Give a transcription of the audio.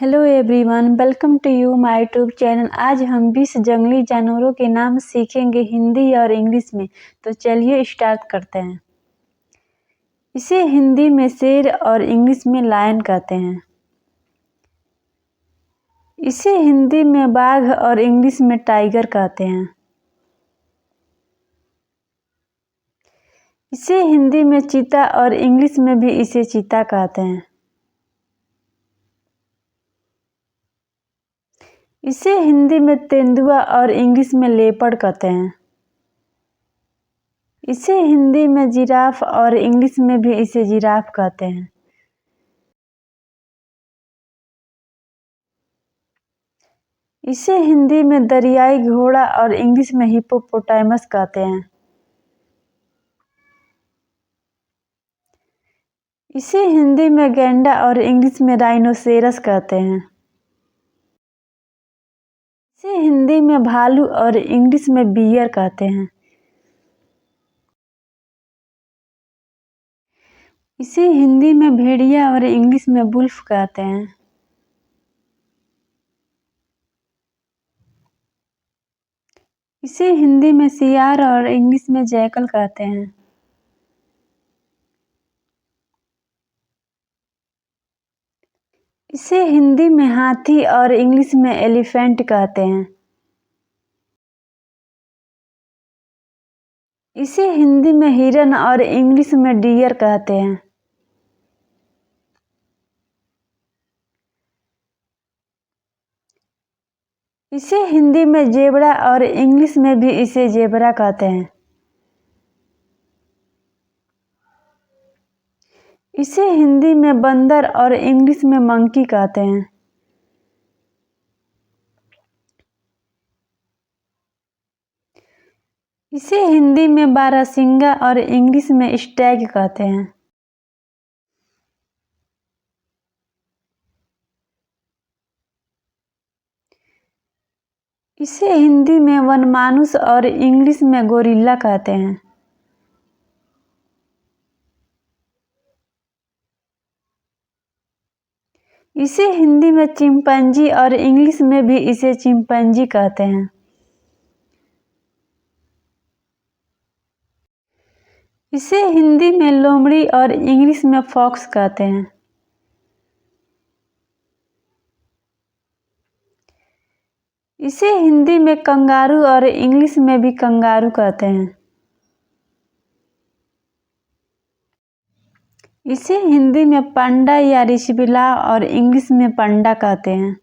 Hello everyone, welcome to you my YouTube channel. आज हम 20 जंगली जानवरों के नाम सीखेंगे हिंदी और इंग्लिश में। तो चलिए स्टार्ट करते हैं। इसे हिंदी में शेर और इंग्लिश में लायन कहते हैं। इसे हिंदी में बाघ और इंग्लिश में टाइगर कहते हैं। इसे हिंदी में चीता और इंग्लिश में भी इसे चीता कहते हैं। इसे हिंदी में तेंदुआ और इंग्लिश में लेपर्ड कहते हैं। इसे हिंदी में जिराफ और इंग्लिश में भी इसे जिराफ कहते हैं। इसे हिंदी में दरियाई घोड़ा और इंग्लिश में हिप्पोपोटामस कहते हैं। इसे हिंदी में गैंडा और इंग्लिश में राइनोसेरस कहते हैं। इसे हिंदी में भालू और इंग्लिश में बियर कहते हैं। इसे हिंदी में भेड़िया और इंग्लिश में वुल्फ कहते हैं। इसे हिंदी में सियार और इंग्लिश में जैकल कहते हैं। इसे हिंदी में हाथी और इंग्लिश में एलिफेंट कहते हैं। इसे हिंदी में हिरन और इंग्लिश में डियर कहते हैं। इसे हिंदी में जेबरा और इंग्लिश में भी इसे जेबरा कहते हैं। इसे हिंदी में बंदर और इंग्लिश में मंकी कहते हैं। इसे हिंदी में बारहसिंगा और इंग्लिश में स्टैग कहते हैं। इसे हिंदी में वनमानुष और इंग्लिश में गोरिल्ला कहते हैं। इसे हिंदी में चिंपैंजी और इंग्लिश में भी इसे चिंपैंजी कहते हैं। इसे हिंदी में लोमड़ी और इंग्लिश में फॉक्स कहते हैं। इसे हिंदी में कंगारू और इंग्लिश में भी कंगारू कहते हैं। इसे हिंदी में पांडा या ऋषिबिलाव और इंग्लिश में पांडा कहते हैं।